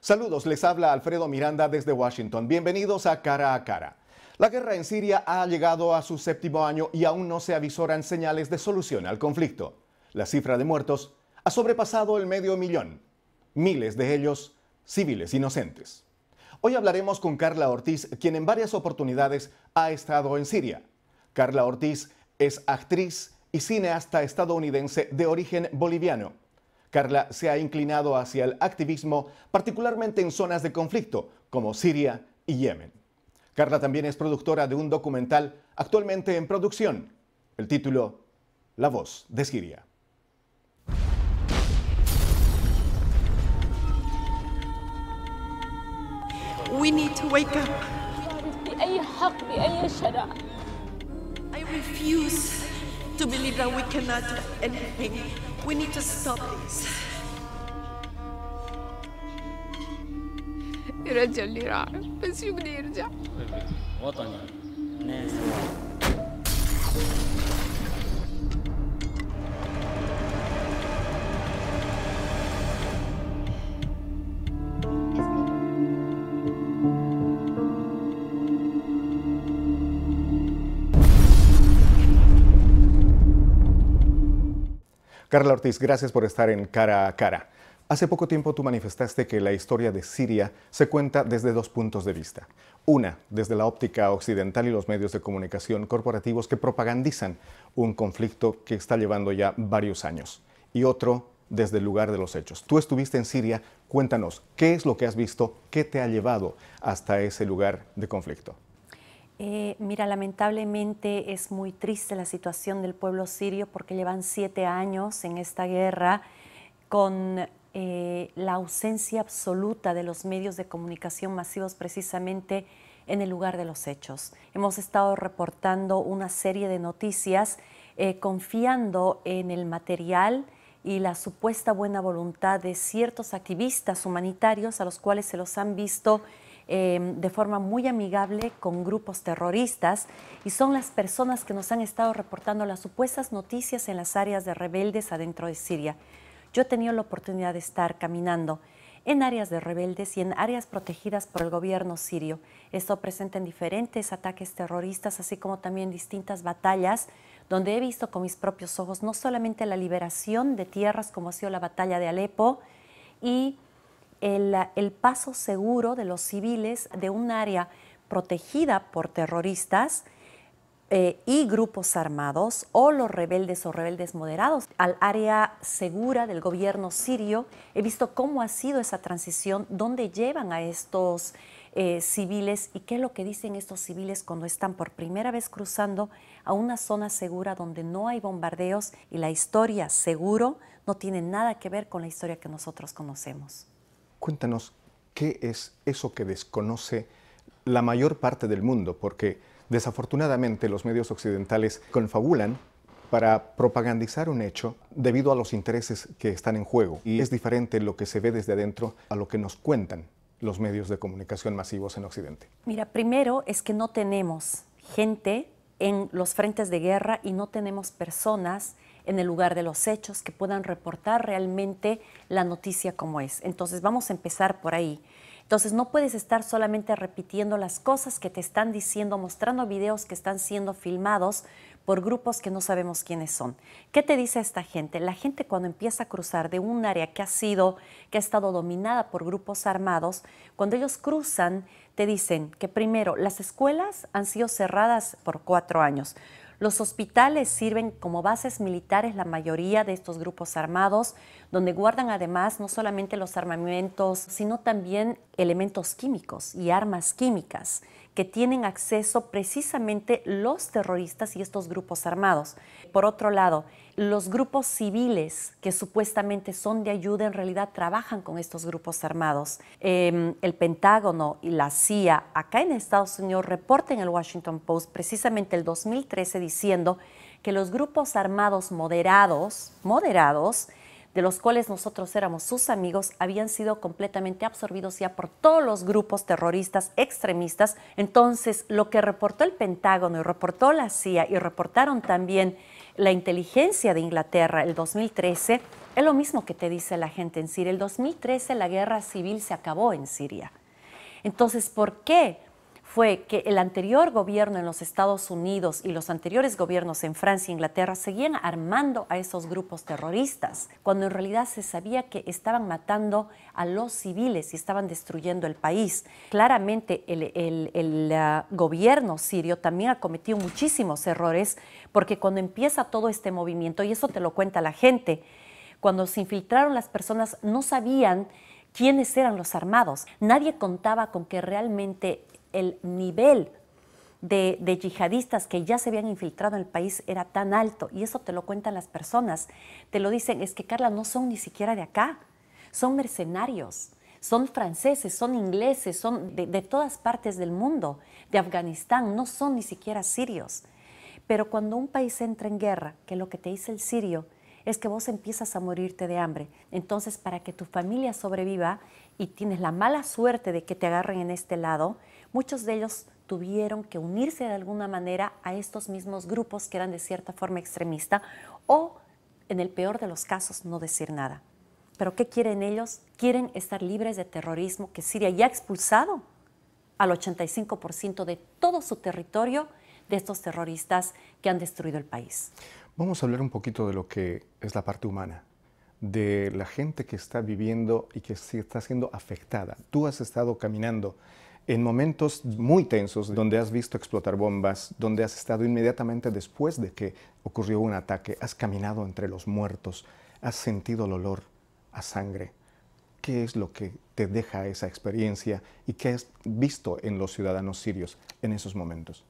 Saludos, les habla Alfredo Miranda desde Washington. Bienvenidos a Cara a Cara. La guerra en Siria ha llegado a su séptimo año y aún no se avisoran señales de solución al conflicto. La cifra de muertos ha sobrepasado el 500.000, miles de ellos civiles inocentes. Hoy hablaremos con Carla Ortiz, quien en varias oportunidades ha estado en Siria. Carla Ortiz es actriz y cineasta estadounidense de origen boliviano. Carla se ha inclinado hacia el activismo, particularmente en zonas de conflicto, como Siria y Yemen. Carla también es productora de un documental actualmente en producción. El título, La voz de Siria. We need to wake up. I refuse to believe that we cannot do anything. We need to stop this. يرجع اللي راح بس يقدر يرجع. وطني ناس. Carla Ortiz, gracias por estar en Cara a Cara. Hace poco tiempo tú manifestaste que la historia de Siria se cuenta desde dos puntos de vista. Una, desde la óptica occidental y los medios de comunicación corporativos que propagandizan un conflicto que está llevando ya varios años. Y otro, desde el lugar de los hechos. Tú estuviste en Siria, cuéntanos, ¿qué es lo que has visto? ¿Qué te ha llevado hasta ese lugar de conflicto? Mira, lamentablemente es muy triste la situación del pueblo sirio porque llevan 7 años en esta guerra con la ausencia absoluta de los medios de comunicación masivos precisamente en el lugar de los hechos. Hemos estado reportando una serie de noticias confiando en el material y la supuesta buena voluntad de ciertos activistas humanitarios a los cuales se los han visto de forma muy amigable con grupos terroristas, y son las personas que nos han estado reportando las supuestas noticias en las áreas de rebeldes adentro de Siria. Yo he tenido la oportunidad de estar caminando en áreas de rebeldes y en áreas protegidas por el gobierno sirio. Esto presenta en diferentes ataques terroristas, así como también distintas batallas, donde he visto con mis propios ojos no solamente la liberación de tierras como ha sido la batalla de Alepo y el paso seguro de los civiles de un área protegida por terroristas y grupos armados o los rebeldes o rebeldes moderados al área segura del gobierno sirio. He visto cómo ha sido esa transición, dónde llevan a estos civiles y qué es lo que dicen estos civiles cuando están por primera vez cruzando a una zona segura donde no hay bombardeos, y la historia seguro no tiene nada que ver con la historia que nosotros conocemos. Cuéntanos, ¿qué es eso que desconoce la mayor parte del mundo? Porque desafortunadamente los medios occidentales confabulan para propagandizar un hecho debido a los intereses que están en juego. Y es diferente lo que se ve desde adentro a lo que nos cuentan los medios de comunicación masivos en Occidente. Mira, primero es que no tenemos gente en los frentes de guerra y no tenemos personas en el lugar de los hechos que puedan reportar realmente la noticia como es. Entonces vamos a empezar por ahí. Entonces no puedes estar solamente repitiendo las cosas que te están diciendo, mostrando videos que están siendo filmados por grupos que no sabemos quiénes son. ¿Qué te dice esta gente? La gente cuando empieza a cruzar de un área que ha estado dominada por grupos armados, cuando ellos cruzan te dicen que primero las escuelas han sido cerradas por 4 años. Los hospitales sirven como bases militares, la mayoría de estos grupos armados, donde guardan además no solamente los armamentos, sino también elementos químicos y armas químicas que tienen acceso precisamente los terroristas y estos grupos armados. Por otro lado, los grupos civiles que supuestamente son de ayuda en realidad trabajan con estos grupos armados. El Pentágono y la CIA acá en Estados Unidos reportan en el Washington Post precisamente el 2013 diciendo que los grupos armados moderados, de los cuales nosotros éramos sus amigos, habían sido completamente absorbidos ya por todos los grupos terroristas extremistas. Entonces, lo que reportó el Pentágono y reportó la CIA y reportaron también La inteligencia de Inglaterra, el 2013, es lo mismo que te dice la gente en Siria. El 2013 la guerra civil se acabó en Siria. Entonces, ¿por qué fue que el anterior gobierno en los Estados Unidos y los anteriores gobiernos en Francia e Inglaterra seguían armando a esos grupos terroristas, cuando en realidad se sabía que estaban matando a los civiles y estaban destruyendo el país? Claramente el gobierno sirio también ha cometido muchísimos errores, porque cuando empieza todo este movimiento, y eso te lo cuenta la gente, cuando se infiltraron las personas no sabían quiénes eran los armados. Nadie contaba con que realmente el nivel de yihadistas que ya se habían infiltrado en el país era tan alto, y eso te lo cuentan las personas. Te lo dicen, es que Carla, no son ni siquiera de acá, son mercenarios, son franceses, son ingleses, son de todas partes del mundo, de Afganistán, no son ni siquiera sirios. Pero cuando un país entra en guerra, que lo que te dice el sirio es que vos empiezas a morirte de hambre. Entonces, para que tu familia sobreviva y tienes la mala suerte de que te agarren en este lado, muchos de ellos tuvieron que unirse de alguna manera a estos mismos grupos que eran de cierta forma extremista, o, en el peor de los casos, no decir nada. ¿Pero qué quieren ellos? Quieren estar libres de terrorismo, que Siria ya ha expulsado al 85% de todo su territorio de estos terroristas que han destruido el país. Vamos a hablar un poquito de lo que es la parte humana, de la gente que está viviendo y que está siendo afectada. Tú has estado caminando en momentos muy tensos, donde has visto explotar bombas, donde has estado inmediatamente después de que ocurrió un ataque, has caminado entre los muertos, has sentido el olor a sangre. ¿Qué es lo que te deja esa experiencia y qué has visto en los ciudadanos sirios en esos momentos?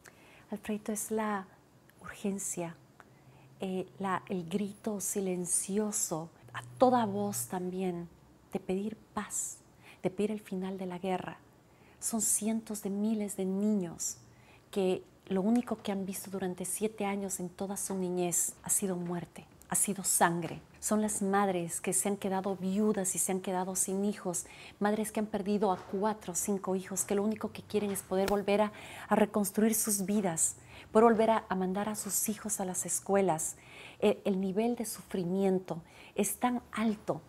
Alfredo, es la urgencia, el grito silencioso, a toda voz también, de pedir paz, de pedir el final de la guerra. Son cientos de miles de niños que lo único que han visto durante 7 años en toda su niñez ha sido muerte, ha sido sangre. Son las madres que se han quedado viudas y se han quedado sin hijos, madres que han perdido a 4 o 5 hijos, que lo único que quieren es poder volver a reconstruir sus vidas, poder volver a mandar a sus hijos a las escuelas. El nivel de sufrimiento es tan alto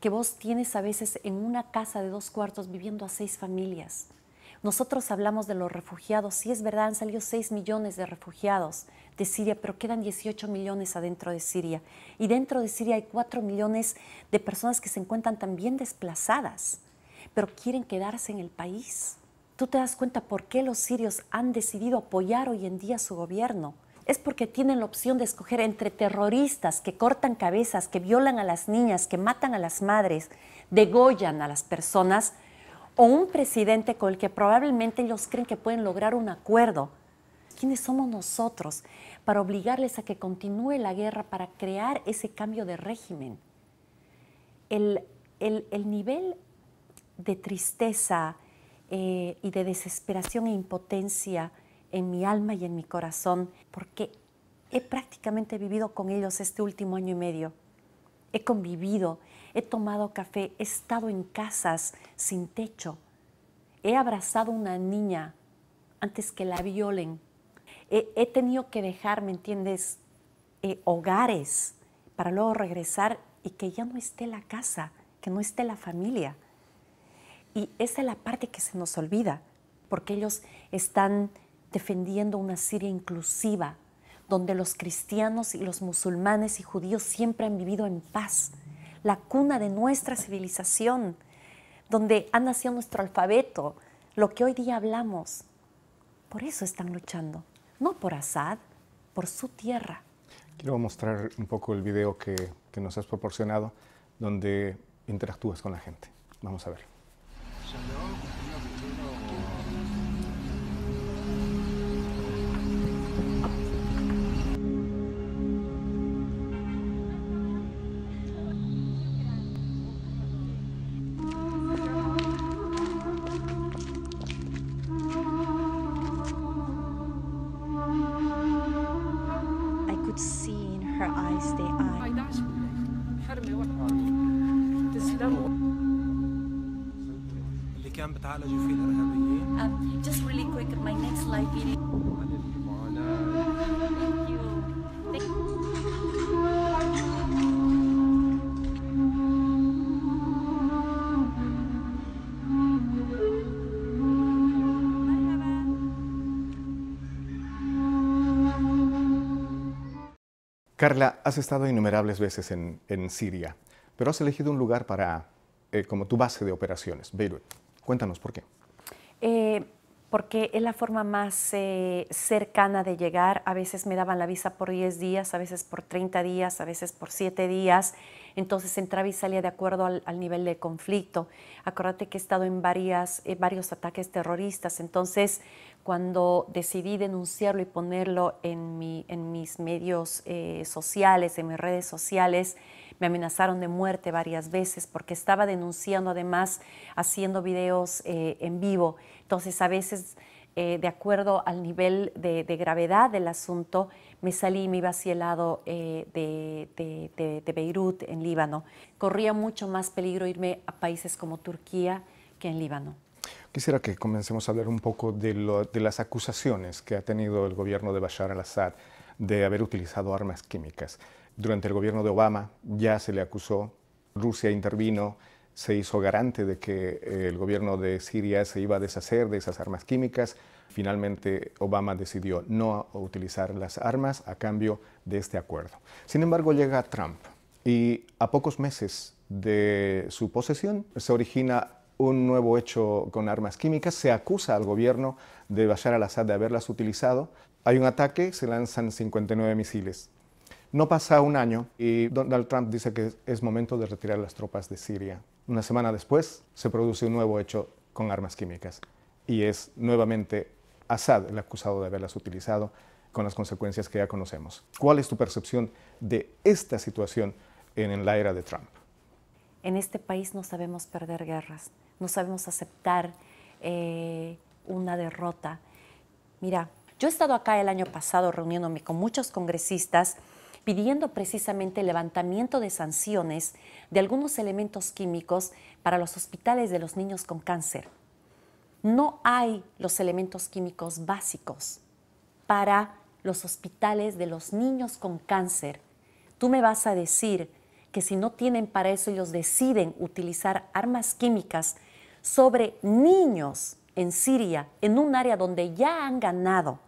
que vos tienes a veces en una casa de 2 cuartos viviendo a 6 familias. Nosotros hablamos de los refugiados, sí es verdad, han salido 6 millones de refugiados de Siria, pero quedan 18 millones adentro de Siria. Y dentro de Siria hay 4 millones de personas que se encuentran también desplazadas, pero quieren quedarse en el país. ¿Tú te das cuenta por qué los sirios han decidido apoyar hoy en día su gobierno? Es porque tienen la opción de escoger entre terroristas que cortan cabezas, que violan a las niñas, que matan a las madres, degollan a las personas, o un presidente con el que probablemente ellos creen que pueden lograr un acuerdo. ¿Quiénes somos nosotros para obligarles a que continúe la guerra, para crear ese cambio de régimen? El nivel de tristeza y de desesperación e impotencia en mi alma y en mi corazón, porque he prácticamente vivido con ellos este último año y medio. He convivido, he tomado café, he estado en casas sin techo. He abrazado a una niña antes que la violen. He tenido que dejar, ¿me entiendes?, hogares para luego regresar y que ya no esté la casa, que no esté la familia. Y esa es la parte que se nos olvida, porque ellos están defendiendo una Siria inclusiva, donde los cristianos y los musulmanes y judíos siempre han vivido en paz, la cuna de nuestra civilización, donde ha nacido nuestro alfabeto, lo que hoy día hablamos. Por eso están luchando, no por Assad, por su tierra. Quiero mostrar un poco el video que nos has proporcionado, donde interactúas con la gente. Vamos a ver. Just really quick, my next live video. Thank you. Carla, has estado innumerables veces en Siria, pero has elegido un lugar como tu base de operaciones, Beirut. Cuéntanos por qué. Porque es la forma más cercana de llegar. A veces me daban la visa por 10 días, a veces por 30 días, a veces por 7 días. Entonces entraba y salía de acuerdo al nivel de conflicto. Acuérdate que he estado en varios ataques terroristas. Entonces, cuando decidí denunciarlo y ponerlo en mis medios sociales, en mis redes sociales, me amenazaron de muerte varias veces porque estaba denunciando, además haciendo videos en vivo. Entonces a veces, de acuerdo al nivel de gravedad del asunto, me salí y me iba hacia el lado de Beirut, en Líbano. Corría mucho más peligro irme a países como Turquía que en Líbano. Quisiera que comencemos a hablar un poco de las acusaciones que ha tenido el gobierno de Bashar al-Assad de haber utilizado armas químicas. Durante el gobierno de Obama ya se le acusó, Rusia intervino, se hizo garante de que el gobierno de Siria se iba a deshacer de esas armas químicas. Finalmente Obama decidió no utilizar las armas a cambio de este acuerdo. Sin embargo, llega Trump y a pocos meses de su posesión se origina un nuevo hecho con armas químicas. Se acusa al gobierno de Bashar al-Assad de haberlas utilizado. Hay un ataque, se lanzan 59 misiles. No pasa un año y Donald Trump dice que es momento de retirar las tropas de Siria. Una semana después se produce un nuevo hecho con armas químicas y es nuevamente Assad el acusado de haberlas utilizado, con las consecuencias que ya conocemos. ¿Cuál es tu percepción de esta situación en la era de Trump? En este país no sabemos perder guerras, no sabemos aceptar una derrota. Mira, yo he estado acá el año pasado reuniéndome con muchos congresistas pidiendo precisamente el levantamiento de sanciones de algunos elementos químicos para los hospitales de los niños con cáncer. No hay los elementos químicos básicos para los hospitales de los niños con cáncer. Tú me vas a decir que si no tienen para eso, ellos deciden utilizar armas químicas sobre niños en Siria, en un área donde ya han ganado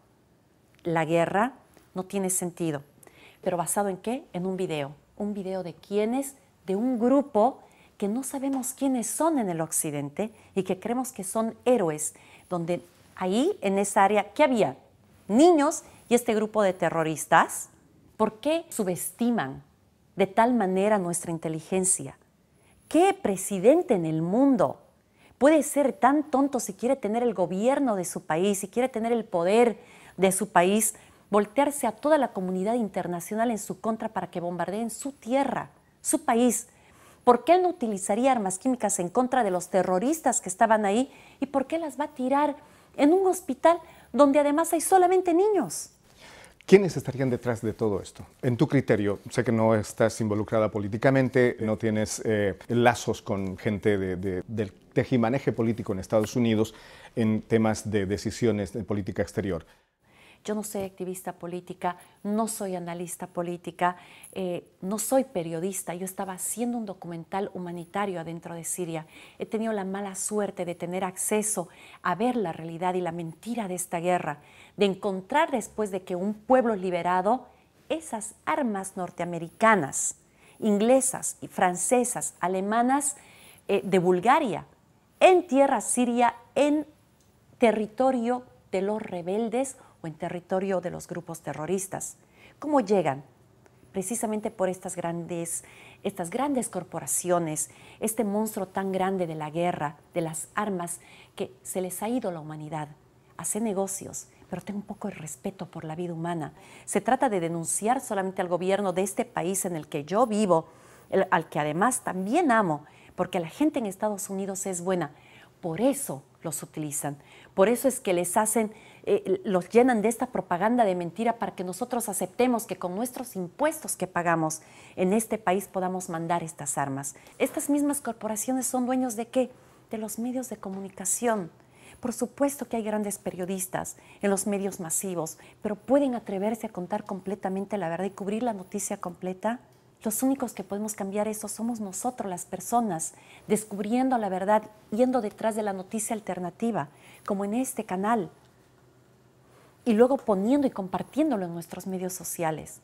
la guerra, no tiene sentido. ¿Pero basado en qué? En un video. ¿Un video de quiénes? De un grupo que no sabemos quiénes son en el occidente y que creemos que son héroes, donde ahí, en esa área, ¿qué había? Niños y este grupo de terroristas. ¿Por qué subestiman de tal manera nuestra inteligencia? ¿Qué presidente en el mundo puede ser tan tonto si quiere tener el gobierno de su país, si quiere tener el poder de su país, voltearse a toda la comunidad internacional en su contra para que bombardeen su tierra, su país? ¿Por qué él no utilizaría armas químicas en contra de los terroristas que estaban ahí? ¿Y por qué las va a tirar en un hospital donde además hay solamente niños? ¿Quiénes estarían detrás de todo esto? En tu criterio, sé que no estás involucrada políticamente, no tienes lazos con gente del tejimaneje político en Estados Unidos en temas de decisiones de política exterior. Yo no soy activista política, no soy analista política, no soy periodista. Yo estaba haciendo un documental humanitario adentro de Siria. He tenido la mala suerte de tener acceso a ver la realidad y la mentira de esta guerra, de encontrar después de que un pueblo es liberado, esas armas norteamericanas, inglesas y francesas, alemanas de Bulgaria, en tierra siria, en territorio de los rebeldes o en territorio de los grupos terroristas. ¿Cómo llegan? Precisamente por estas grandes corporaciones, este monstruo tan grande de la guerra, de las armas, que se les ha ido la humanidad. Hace negocios, pero ten un poco de respeto por la vida humana. Se trata de denunciar solamente al gobierno de este país en el que yo vivo, al que además también amo, porque la gente en Estados Unidos es buena. Por eso los utilizan. Por eso es que les hacen, los llenan de esta propaganda de mentira para que nosotros aceptemos que con nuestros impuestos que pagamos en este país podamos mandar estas armas. Estas mismas corporaciones son dueños ¿de qué? De los medios de comunicación. Por supuesto que hay grandes periodistas en los medios masivos, pero ¿pueden atreverse a contar completamente la verdad y cubrir la noticia completa? Los únicos que podemos cambiar eso somos nosotros, las personas, descubriendo la verdad, yendo detrás de la noticia alternativa, como en este canal, y luego poniendo y compartiéndolo en nuestros medios sociales.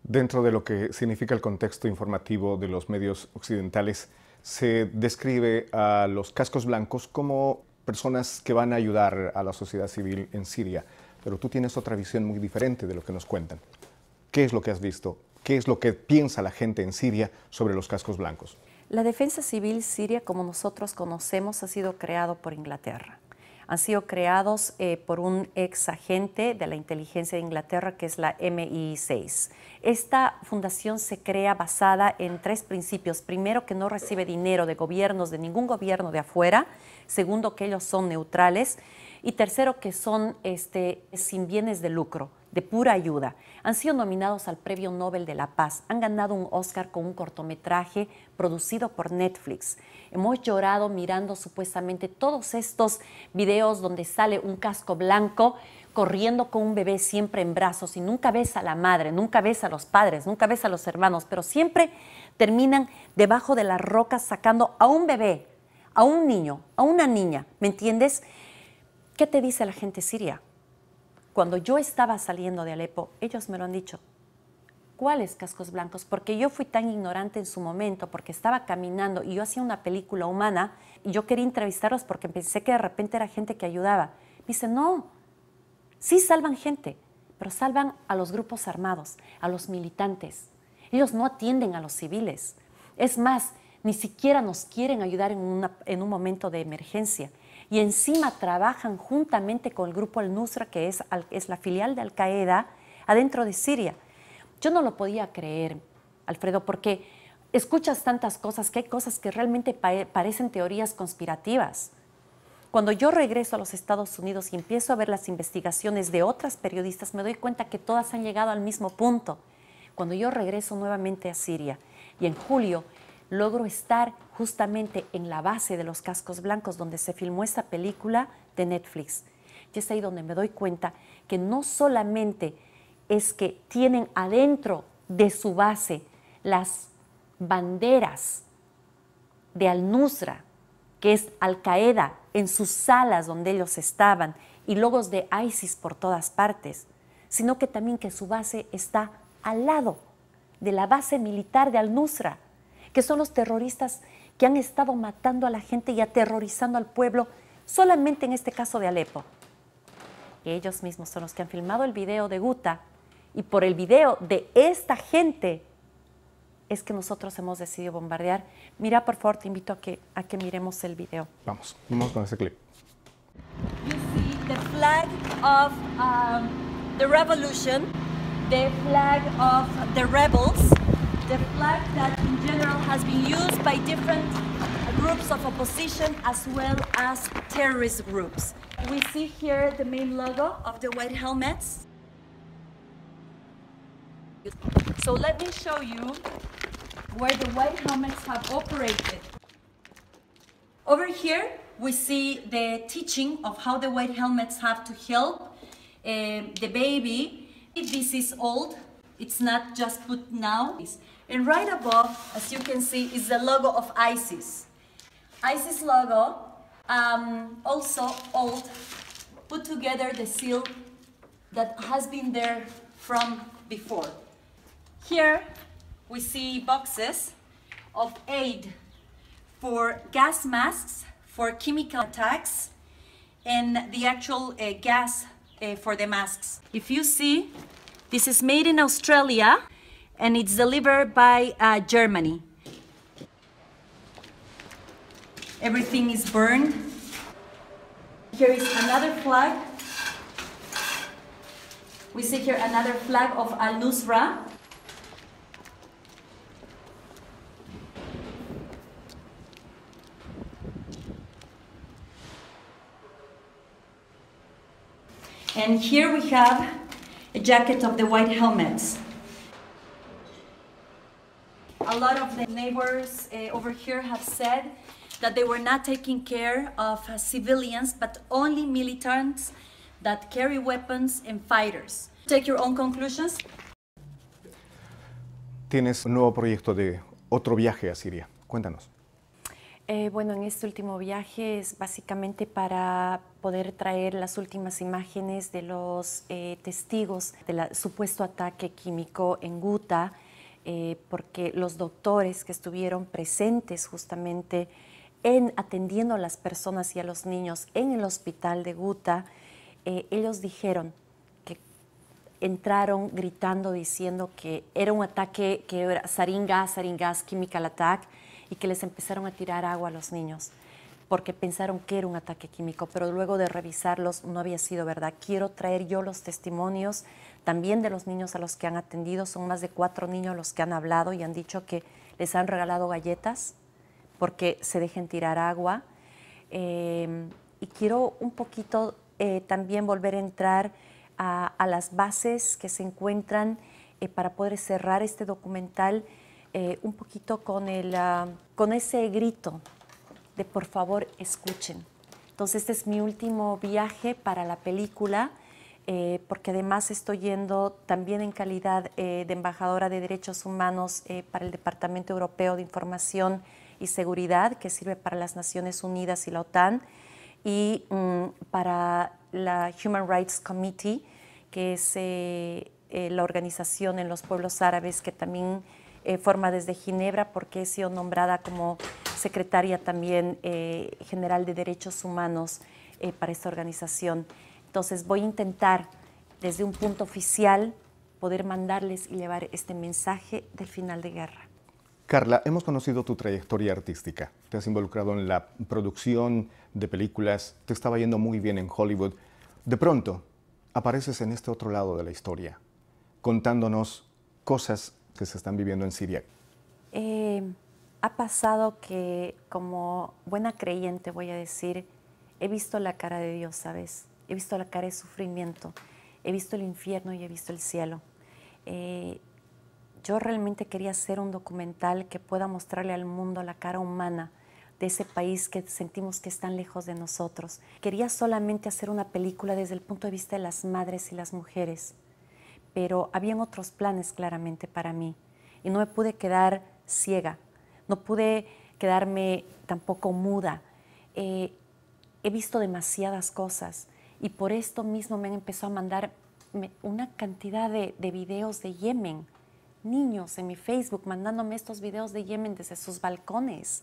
Dentro de lo que significa el contexto informativo de los medios occidentales, se describe a los cascos blancos como personas que van a ayudar a la sociedad civil en Siria, pero tú tienes otra visión muy diferente de lo que nos cuentan. ¿Qué es lo que has visto? ¿Qué es lo que piensa la gente en Siria sobre los cascos blancos? La defensa civil siria, como nosotros conocemos, ha sido creado por Inglaterra. Han sido creados por un ex agente de la inteligencia de Inglaterra, que es la MI6. Esta fundación se crea basada en 3 principios. Primero, que no recibe dinero de gobiernos, de ningún gobierno de afuera. Segundo, que ellos son neutrales. Y tercero, que son sin bienes de lucro, de pura ayuda. Han sido nominados al Premio Nobel de la Paz. Han ganado un Oscar con un cortometraje producido por Netflix. Hemos llorado mirando supuestamente todos estos videos donde sale un casco blanco corriendo con un bebé siempre en brazos y nunca ves a la madre, nunca ves a los padres, nunca ves a los hermanos, pero siempre terminan debajo de las rocas sacando a un bebé, a un niño, a una niña, ¿me entiendes? ¿Qué te dice la gente siria? Cuando yo estaba saliendo de Alepo, ellos me lo han dicho. ¿Cuáles cascos blancos? Porque yo fui tan ignorante en su momento, porque estaba caminando y yo hacía una película humana y yo quería entrevistarlos porque pensé que de repente era gente que ayudaba. Me dice, no, sí salvan gente, pero salvan a los grupos armados, a los militantes. Ellos no atienden a los civiles. Es más, ni siquiera nos quieren ayudar en un momento de emergencia. Y encima trabajan juntamente con el grupo Al-Nusra, que es la filial de Al-Qaeda, adentro de Siria. Yo no lo podía creer, Alfredo, porque escuchas tantas cosas, que hay cosas que realmente parecen teorías conspirativas. Cuando yo regreso a los Estados Unidos y empiezo a ver las investigaciones de otras periodistas, me doy cuenta que todas han llegado al mismo punto. Cuando yo regreso nuevamente a Siria y en julio logro estar justamente en la base de los cascos blancos donde se filmó esa película de Netflix. Y es ahí donde me doy cuenta que no solamente es que tienen adentro de su base las banderas de Al-Nusra, que es Al-Qaeda, en sus salas donde ellos estaban, y logos de ISIS por todas partes, sino que también que su base está al lado de la base militar de Al-Nusra, que son los terroristas que han estado matando a la gente y aterrorizando al pueblo solamente en este caso de Alepo. Ellos mismos son los que han filmado el video de Guta y por el video de esta gente es que nosotros hemos decidido bombardear. Mira, por favor, te invito a que miremos el video. Vamos con ese clip. You see the flag of the revolution, the flag of the rebels, the flag that in general has been used by different groups of opposition as well as terrorist groups. We see here the main logo of the white helmets. So let me show you where the white helmets have operated. Over here, we see the teaching of how the white helmets have to help the baby. This is old, it's not just put now. And right above, as you can see, is the logo of ISIS. ISIS logo, also old, put together the seal that has been there from before. Here we see boxes of aid for gas masks, for chemical attacks, and the actual gas for the masks. If you see, this is made in Australia and it's delivered by Germany. Everything is burned. Here is another flag. We see here another flag of Al-Nusra. And here we have a jacket of the white helmets. A lot of the neighbors over here have said that they were not taking care of civilians, but only militants that carry weapons and fighters. Take your own conclusions. Tienes un nuevo proyecto de otro viaje a Siria. Cuéntanos. Bueno, en este último viaje es básicamente para poder traer las últimas imágenes de los testigos del supuesto ataque químico en Ghouta, porque los doctores que estuvieron presentes justamente atendiendo a las personas y a los niños en el hospital de Ghouta, ellos dijeron que entraron gritando, diciendo que era un ataque, que era sarin gas, chemical attack, y que les empezaron a tirar agua a los niños porque pensaron que era un ataque químico, pero luego de revisarlos no había sido verdad. Quiero traer yo los testimonios también de los niños a los que han atendido. Son más de 4 niños los que han hablado y han dicho que les han regalado galletas porque se dejen tirar agua. Y quiero un poquito también volver a entrar a las bases que se encuentran para poder cerrar este documental un poquito con ese grito de por favor escuchen. Entonces este es mi último viaje para la película, porque además estoy yendo también en calidad de embajadora de derechos humanos para el Departamento Europeo de Información y Seguridad, que sirve para las Naciones Unidas y la OTAN, y para la Human Rights Committee, que es la organización en los pueblos árabes que también forma desde Ginebra, porque he sido nombrada como secretaria también general de Derechos Humanos para esta organización. Entonces voy a intentar desde un punto oficial poder mandarles y llevar este mensaje del final de guerra. Carla, hemos conocido tu trayectoria artística. Te has involucrado en la producción de películas, te estaba yendo muy bien en Hollywood. De pronto, apareces en este otro lado de la historia, contándonos cosas que se están viviendo en Siria. Ha pasado que, como buena creyente, voy a decir, he visto la cara de Dios, ¿sabes? He visto la cara de sufrimiento, he visto el infierno y he visto el cielo. Yo realmente quería hacer un documental que pueda mostrarle al mundo la cara humana de ese país que sentimos que es tan lejos de nosotros. Quería solamente hacer una película desde el punto de vista de las madres y las mujeres, pero habían otros planes claramente para mí y no me pude quedar ciega, no pude quedarme tampoco muda. He visto demasiadas cosas y por esto mismo me han empezado a mandar una cantidad de videos de Yemen, niños en mi Facebook mandándome estos videos de Yemen desde sus balcones,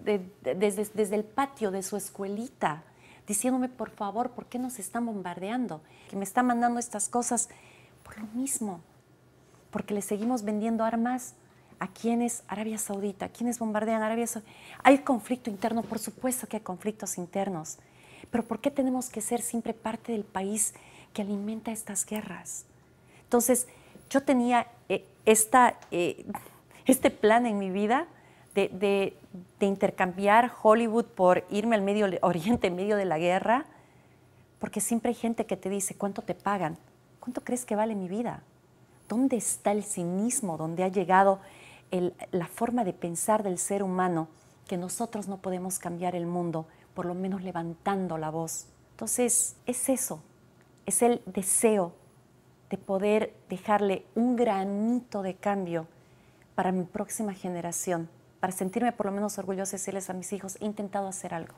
desde el patio de su escuelita, diciéndome por favor, ¿por qué nos están bombardeando? Que me están mandando estas cosas por lo mismo, porque le seguimos vendiendo armas a quienes, Arabia Saudita, a quienes bombardean Arabia Saudita. Hay conflicto interno, por supuesto que hay conflictos internos, pero ¿por qué tenemos que ser siempre parte del país que alimenta estas guerras? Entonces, yo tenía este plan en mi vida de intercambiar Hollywood por irme al Medio Oriente en medio de la guerra, porque siempre hay gente que te dice, ¿cuánto te pagan? ¿Cuánto crees que vale mi vida? ¿Dónde está el cinismo? ¿Dónde ha llegado la forma de pensar del ser humano que nosotros no podemos cambiar el mundo, por lo menos levantando la voz? Entonces, es eso, es el deseo de poder dejarle un granito de cambio para mi próxima generación, para sentirme por lo menos orgullosa de decirles a mis hijos, he intentado hacer algo.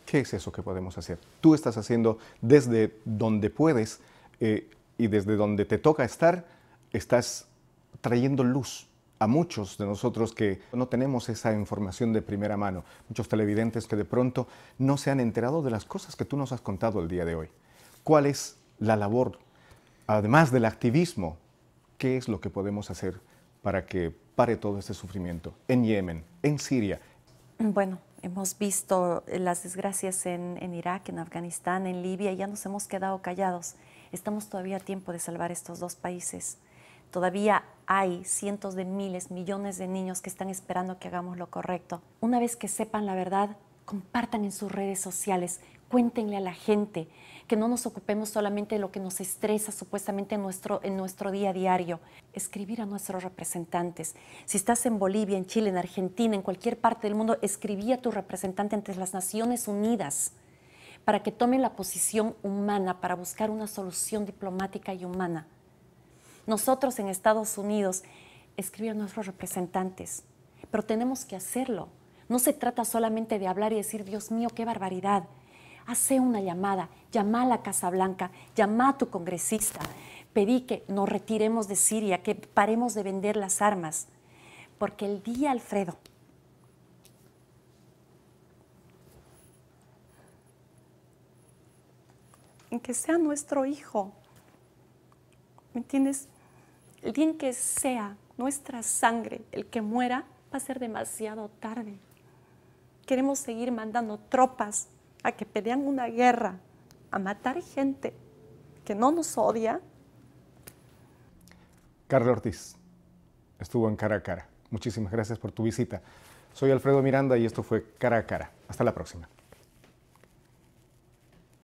¿Qué es eso que podemos hacer? Tú estás haciendo desde donde puedes y desde donde te toca estar, estás trayendo luz a muchos de nosotros que no tenemos esa información de primera mano, muchos televidentes que de pronto no se han enterado de las cosas que tú nos has contado el día de hoy. ¿Cuál es la labor? Además del activismo, ¿qué es lo que podemos hacer para que pare todo este sufrimiento en Yemen, en Siria? Bueno, hemos visto las desgracias en Irak, en Afganistán, en Libia, y ya nos hemos quedado callados. Estamos todavía a tiempo de salvar estos dos países. Todavía hay cientos de miles, millones de niños que están esperando que hagamos lo correcto. Una vez que sepan la verdad, compartan en sus redes sociales, cuéntenle a la gente, que no nos ocupemos solamente de lo que nos estresa supuestamente en nuestro día a diario. Escribir a nuestros representantes. Si estás en Bolivia, en Chile, en Argentina, en cualquier parte del mundo, escribí a tu representante ante las Naciones Unidas para que tome la posición humana, para buscar una solución diplomática y humana. Nosotros en Estados Unidos escribir a nuestros representantes, pero tenemos que hacerlo. No se trata solamente de hablar y decir, Dios mío, qué barbaridad. Hace una llamada, llama a la Casa Blanca, llama a tu congresista, pedí que nos retiremos de Siria, que paremos de vender las armas. Porque el día, Alfredo, en que sea nuestro hijo, ¿me entiendes? El día en que sea nuestra sangre el que muera, va a ser demasiado tarde. Queremos seguir mandando tropas a que pelean una guerra, a matar gente que no nos odia. Carla Ortiz estuvo en Cara a Cara. Muchísimas gracias por tu visita. Soy Alfredo Miranda y esto fue Cara a Cara. Hasta la próxima.